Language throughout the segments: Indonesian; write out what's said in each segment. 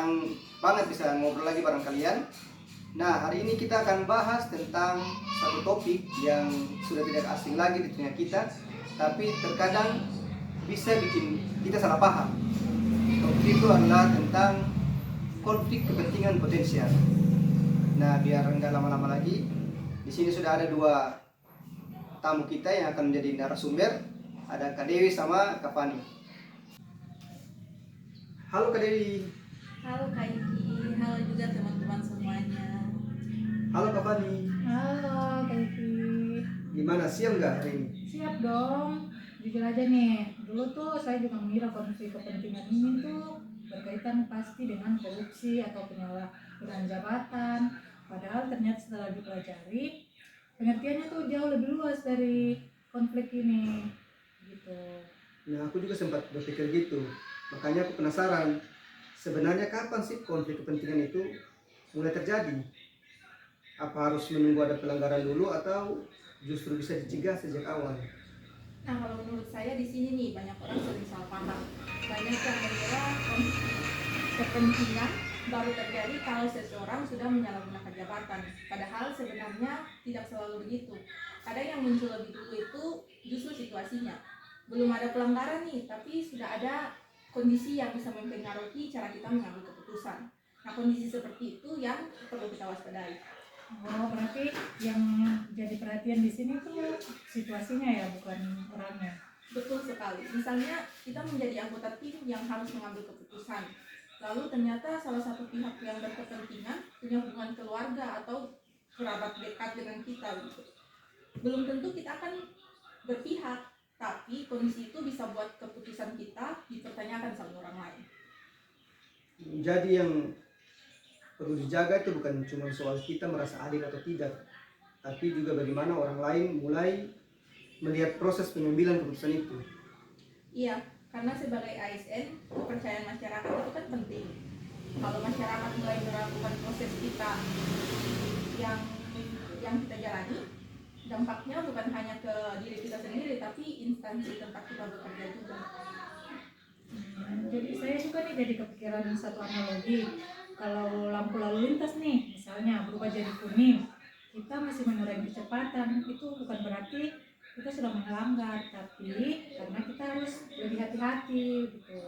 senang banget bisa ngobrol lagi bareng kalian. Nah, hari ini kita akan bahas tentang satu topik yang sudah tidak asing lagi di telinga kita, tapi terkadang bisa bikin kita salah paham. Topik itu adalah tentang konflik kepentingan potensial. Nah, biar nggak lama-lama lagi, di sini sudah ada dua tamu kita yang akan menjadi narasumber. Ada Kak Dewi sama Kak Fani. Halo Kak Dewi. Halo Kak Iki, halo juga teman-teman semuanya. Halo Kak Fani. Halo Kak Iki. Gimana, siap nggak hari ini? Siap dong. Jujur aja nih, dulu tuh saya juga mengira konflik kepentingan ini tuh berkaitan pasti dengan korupsi atau penyalahgunaan jabatan. Padahal ternyata setelah dipelajari, pengertiannya tuh jauh lebih luas dari konflik ini. Gitu. Nah, aku juga sempat berpikir gitu. Makanya aku penasaran, sebenarnya kapan sih konflik kepentingan itu mulai terjadi? Apa harus menunggu ada pelanggaran dulu atau justru bisa dicegah sejak awal? Nah, kalau menurut saya di sini nih banyak orang sering salah paham. Banyak yang mengira konflik kepentingan baru terjadi kalau seseorang sudah menyalahgunakan jabatan. Padahal sebenarnya tidak selalu begitu. Kadang yang muncul lebih dulu itu justru situasinya. Belum ada pelanggaran nih, tapi sudah ada kondisi yang bisa mempengaruhi cara kita mengambil keputusan. Nah, kondisi seperti itu yang perlu kita waspadai. Oh, berarti yang jadi perhatian di sini tuh situasinya ya, bukan orangnya. Betul sekali. Misalnya kita menjadi anggota tim yang harus mengambil keputusan. Lalu ternyata salah satu pihak yang berkepentingan punya hubungan keluarga atau kerabat dekat dengan kita gitu. Belum tentu kita akan berpihak, tapi kondisi itu bisa buat keputusan kita dipertanyakan sama orang lain. Jadi yang perlu dijaga itu bukan cuma soal kita merasa adil atau tidak, tapi juga bagaimana orang lain mulai melihat proses pengambilan keputusan itu. Iya, karena sebagai ASN, kepercayaan masyarakat itu kan penting. Kalau masyarakat mulai meragukan proses kita yang kita jalani, dampaknya bukan hanya ke diri kita sendiri, tapi instansi tempat kita bekerja juga. Jadi saya juga nih jadi kepikiran satu analogi. Kalau lampu lalu lintas nih, misalnya berubah jadi kuning, kita masih mengurangi kecepatan, itu bukan berarti kita sudah melanggar, tapi karena kita harus lebih hati-hati gitu.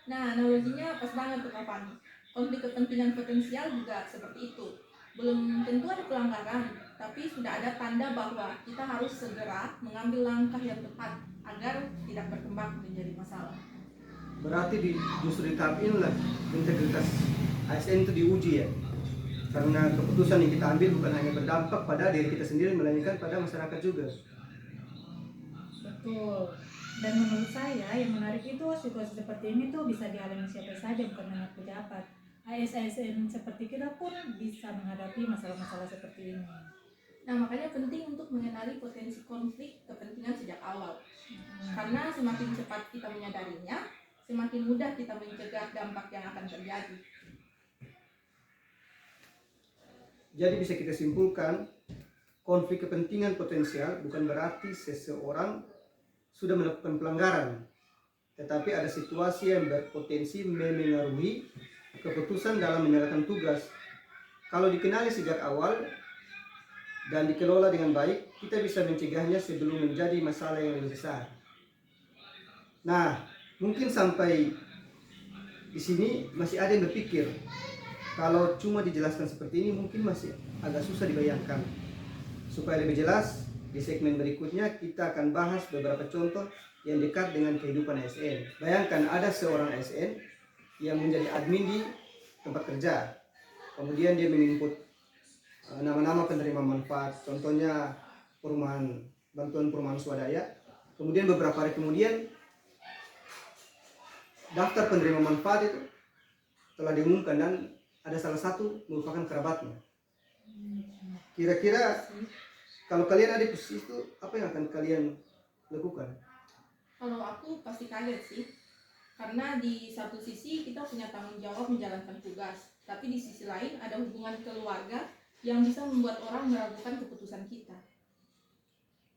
Nah, analoginya pas banget tuh kapan. Konflik kepentingan potensial juga seperti itu. Belum tentu ada pelanggaran, tapi sudah ada tanda bahwa kita harus segera mengambil langkah yang tepat agar tidak berkembang menjadi masalah. Berarti justru di tahap inilah integritas ASN itu diuji ya. Karena keputusan yang kita ambil bukan hanya berdampak pada diri kita sendiri, melainkan pada masyarakat juga. Betul. Dan menurut saya yang menarik itu situasi seperti ini tuh bisa dialami siapa saja, bukan hanya pejabat. ASN seperti kita pun bisa menghadapi masalah-masalah seperti ini. Nah, makanya penting untuk mengenali potensi konflik kepentingan sejak awal. Karena semakin cepat kita menyadarinya, semakin mudah kita mencegah dampak yang akan terjadi. Jadi bisa kita simpulkan, konflik kepentingan potensial bukan berarti seseorang sudah melakukan pelanggaran, tetapi ada situasi yang berpotensi memengaruhi keputusan dalam menjalankan tugas. Kalau dikenali sejak awal dan dikelola dengan baik, kita bisa mencegahnya sebelum menjadi masalah yang lebih besar. Nah, mungkin sampai di sini masih ada yang berpikir, kalau cuma dijelaskan seperti ini mungkin masih agak susah dibayangkan. Supaya lebih jelas, di segmen berikutnya kita akan bahas beberapa contoh yang dekat dengan kehidupan ASN. Bayangkan ada seorang ASN yang menjadi admin di tempat kerja. Kemudian dia menginput nama-nama penerima manfaat, contohnya bantuan perumahan swadaya. Kemudian beberapa hari kemudian daftar penerima manfaat itu telah diumumkan dan ada salah satu merupakan kerabatnya. Kira-kira kalau kalian ada di posisi itu, apa yang akan kalian lakukan? Kalau aku pasti kaget sih. Karena di satu sisi kita punya tanggung jawab menjalankan tugas, tapi di sisi lain ada hubungan keluarga yang bisa membuat orang meragukan keputusan kita.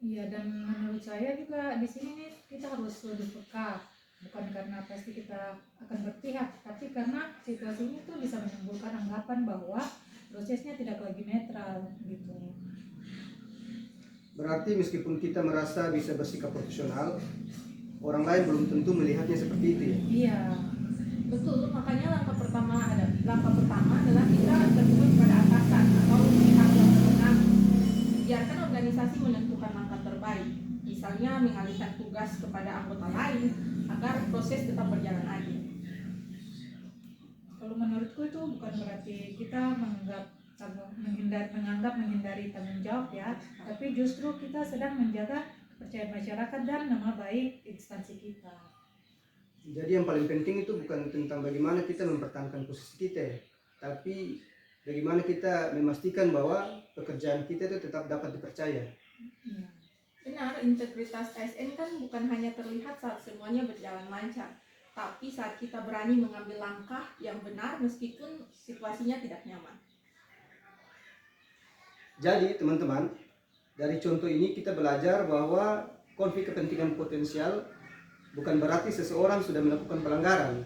Iya, dan menurut saya juga di sini nih kita harus lebih peka bukan karena pasti kita akan berpihak, tapi karena situasi ini tuh bisa menimbulkan anggapan bahwa prosesnya tidak lagi netral gitu. Berarti meskipun kita merasa bisa bersikap profesional, orang lain belum tentu melihatnya seperti itu ya. Iya, Betul, makanya langkah pertama adalah kita bertemu kepada atasan atau pihak yang berwenang. Biarkan organisasi menentukan langkah terbaik, misalnya mengalihkan tugas kepada anggota lain agar proses tetap berjalan adil. kalau menurutku itu bukan berarti kita menghindari tanggung jawab ya, tapi justru kita sedang menjaga kepercayaan masyarakat dan nama baik instansi kita. Jadi yang paling penting itu bukan tentang bagaimana kita mempertahankan posisi kita ya, tapi bagaimana kita memastikan bahwa pekerjaan kita itu tetap dapat dipercaya. Iya. Benar, integritas ASN kan bukan hanya terlihat saat semuanya berjalan lancar, tapi saat kita berani mengambil langkah yang benar meskipun situasinya tidak nyaman. Jadi teman-teman, dari contoh ini kita belajar bahwa konflik kepentingan potensial bukan berarti seseorang sudah melakukan pelanggaran,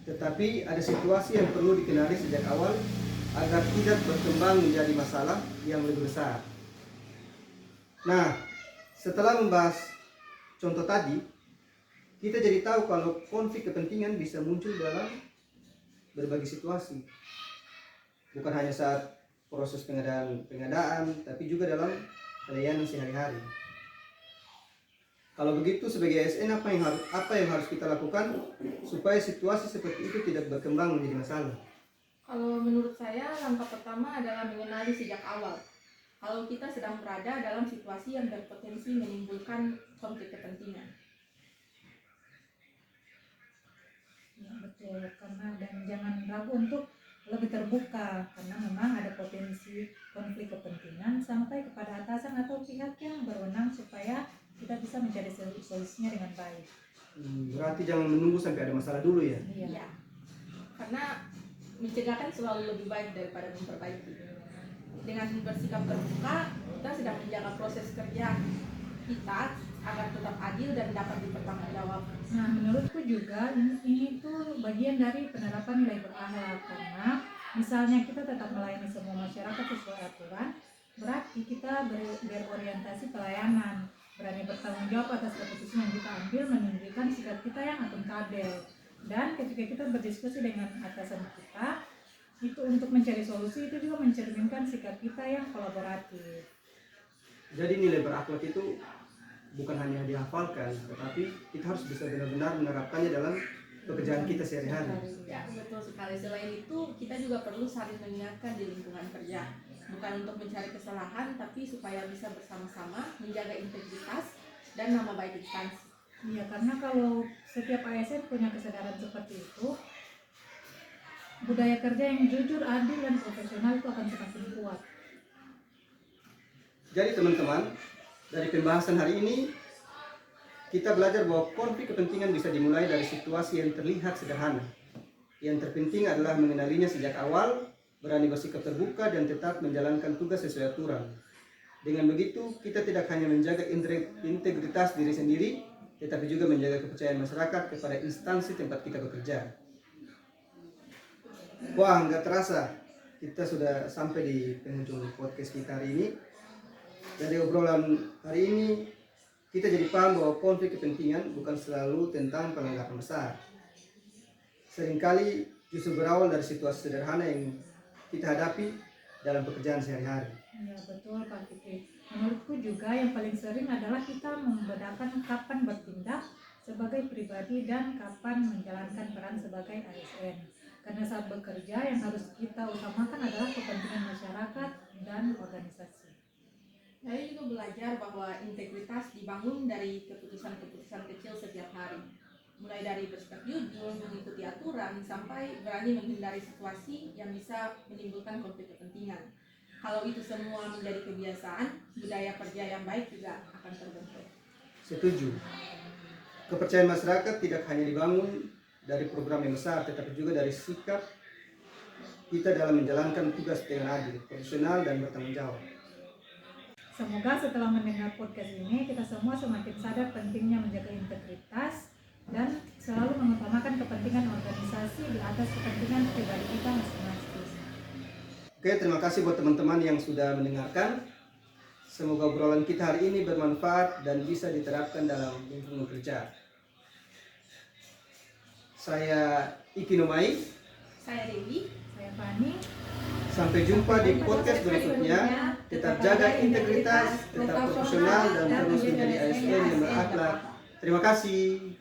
tetapi ada situasi yang perlu dikenali sejak awal agar tidak berkembang menjadi masalah yang lebih besar. Nah, setelah membahas contoh tadi, kita jadi tahu kalau konflik kepentingan bisa muncul dalam berbagai situasi. Bukan hanya saat proses pengadaan, tapi juga dalam pelayanan sehari-hari. Kalau begitu sebagai ASN apa yang harus kita lakukan supaya situasi seperti itu tidak berkembang menjadi masalah? Kalau menurut saya, langkah pertama adalah mengenali sejak awal. Kalau kita sedang berada dalam situasi yang berpotensi menimbulkan konflik kepentingan. Ya, betul, karena dan jangan ragu untuk lebih terbuka karena memang ada potensi konflik kepentingan sampai kepada atasan atau pihak yang berwenang supaya kita bisa mencari solusinya dengan baik. Berarti jangan menunggu sampai ada masalah dulu ya. Iya. Ya, karena mencegah kan selalu lebih baik daripada memperbaiki. Dengan bersikap terbuka, kita sedang menjaga proses kerja kita agar tetap adil dan dapat dipertanggungjawabkan. Nah, menurutku juga ini tuh bagian dari penerapan nilai berakhlak karena misalnya kita tetap melayani semua masyarakat sesuai aturan, berarti kita berorientasi pelayanan, berani bertanggung jawab atas keputusan yang kita ambil, menunjukkan sikap kita yang akuntabel. Dan ketika kita berdiskusi dengan atasan kita, itu untuk mencari solusi itu juga mencerminkan sikap kita yang kolaboratif. Jadi nilai berakhlak itu bukan hanya dihafalkan, tetapi kita harus bisa benar-benar menerapkannya dalam pekerjaan kita sehari-hari. Ya, betul sekali. Selain itu, kita juga perlu saling mengingatkan di lingkungan kerja. Bukan untuk mencari kesalahan, tapi supaya bisa bersama-sama menjaga integritas dan nama baik instansi. Iya, karena kalau setiap ASN punya kesadaran seperti itu, budaya kerja yang jujur, adil, dan profesional itu akan semakin kuat. Jadi teman-teman, dari pembahasan hari ini kita belajar bahwa konflik kepentingan bisa dimulai dari situasi yang terlihat sederhana. Yang terpenting adalah mengenalinya sejak awal, berani bersikap terbuka dan tetap menjalankan tugas sesuai aturan. Dengan begitu, kita tidak hanya menjaga integritas diri sendiri, tetapi juga menjaga kepercayaan masyarakat kepada instansi tempat kita bekerja. Wah, nggak terasa kita sudah sampai di penghujung podcast kita hari ini. Dari obrolan hari ini, kita jadi paham bahwa konflik kepentingan bukan selalu tentang pelanggaran besar. Seringkali justru berawal dari situasi sederhana yang kita hadapi dalam pekerjaan sehari-hari. Ya, betul Pak Fikri. Menurutku juga yang paling sering adalah kita membedakan kapan bertindak sebagai pribadi dan kapan menjalankan peran sebagai ASN. Karena saat bekerja yang harus kita utamakan adalah kepentingan masyarakat dan organisasi. Saya juga belajar bahwa integritas dibangun dari keputusan-keputusan kecil setiap hari. Mulai dari bersikap jujur, mengikuti aturan, sampai berani menghindari situasi yang bisa menimbulkan konflik kepentingan. Kalau itu semua menjadi kebiasaan, budaya kerja yang baik juga akan terbentuk. Setuju. Kepercayaan masyarakat tidak hanya dibangun dari program yang besar, tetapi juga dari sikap kita dalam menjalankan tugas dengan adil, profesional, dan bertanggung jawab. Semoga setelah mendengar podcast ini kita semua semakin sadar pentingnya menjaga integritas dan selalu mengutamakan kepentingan organisasi di atas kepentingan pribadi kita masing-masing. Oke, terima kasih buat teman-teman yang sudah mendengarkan. Semoga obrolan kita hari ini bermanfaat dan bisa diterapkan dalam lingkungan kerja. Saya Iki Nomai. Saya Dewi. Saya Fani. Sampai jumpa di podcast berikutnya. Tetap jaga integritas, tetap profesional, dan terus menjadi ASN yang berakhlak. Terima kasih.